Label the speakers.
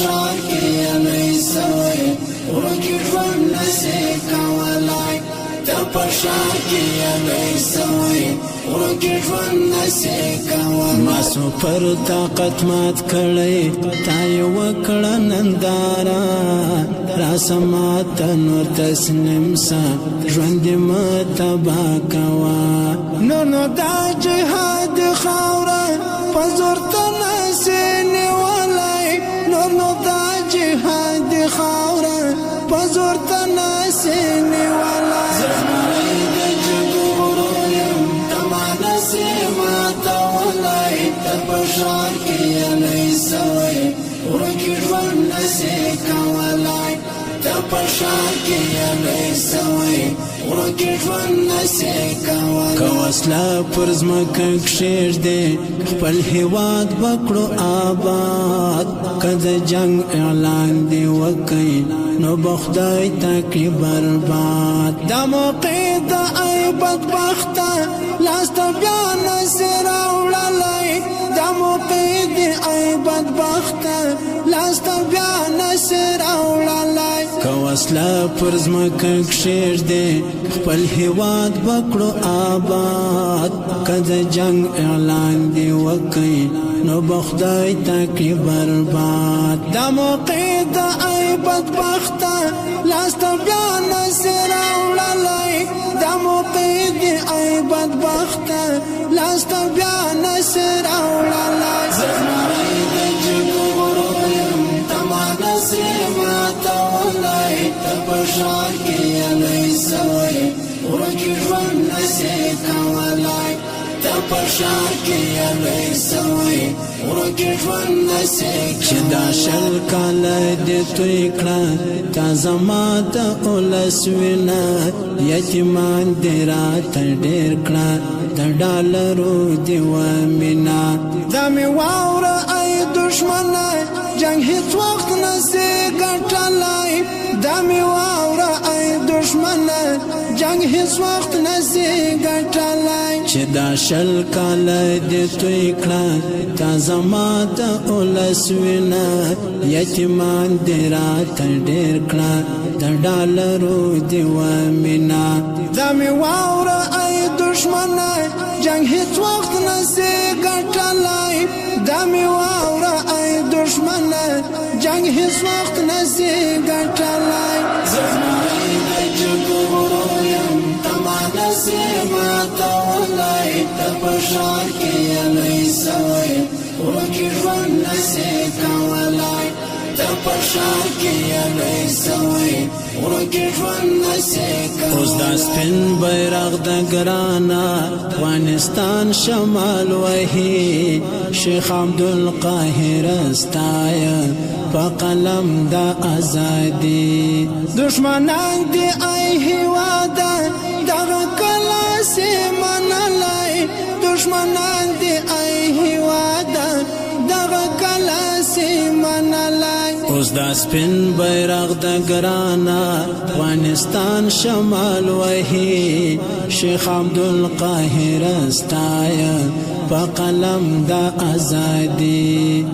Speaker 1: پشار کې نه سوي ورکی ژوند نسې کولای ته پشار کې نه سوي ورکی ژوند نسې کولای ما سو پر طاقت مات کړې تا یې وکړه نندارا را سمات نور تسلیم سا ژوند متبا کوا نو دا جهاد خاوره پزور ته نسې نیولای نو دا جهاد خاوره پزور ته نسې نیولای زمری د جګړو یم تما نسې ماتولای ته پشار کې نه سوي ورکی ژوند نسې کولای ته پشار کې نه سوي ورکی ژوند نسې کولای که وسله پر ځمکه کښېږدې خپل هېواد بکړو آباد که د جنګ اعلان دې وکئ نو به خدای ته کړي برباد دا موقع د ای بدبخته لاس ته بیا نسې راوړلی دا موقع د ای بدبخته لاس ته بیا نسې راوړلی که وسله پر ځمکه کښېږدې خپل هېواد بکړو آباد که د جنګ اعلان دې وکئ نو به خدای ته کړي برباد دا موقع د ای بدبخته لاس ته بیا نسې راوړلی دا موقع د ای بدبخته لاس ته بیا نسې راوړلی زمری د جګړو یم تما نسې ماتولای ته پشار کې نه سوي ورکی ژوند نسې کولای ته پشار کې نه سوي ورکی ژوند نسې چې دا شل کاله دې توی کړه تا زما د اولس وینه یتیمان دې راته ډېر کړه د ډالرو دې ومینه دا مې واوره ای دښمنه جنګ هیڅ وخت نسې ګټلی دا مې واوره ای دښمنه جنګ هیڅ وخت نسې ګټلی چې دا شل کاله دې توی کړه تا زما د اولس وینه یتیمان دې راته ډېر کړه د ډالرو دې ومینه دا مې واوره ای دښمنه جنګ هیڅ وخت نسې ګټلی دا مې واوره ای دښمنه جنګ هیڅ وخت نسې ګټلی زمری د جګړو یم تما نسې ماتولای ته پشار کې نه سوي ورکی ژوند نسې کولای ته پشار کې نه سوي ورکی ژوند نسې کولای اوس دا سپین بیرغ د ګرانه افغانستان شمال وهي شیخ عبدالقاهر ستایه په قلم د ازادي دشمنان دې ای هېواده دغه کله سې منلی دشمنان دې ای هېواده دغه کله سې منلی اوس دا سپین بیرغ د ګرانه افغانستان شمال وهي شیخ عبدالقاهر ستایه په قلم د ازادي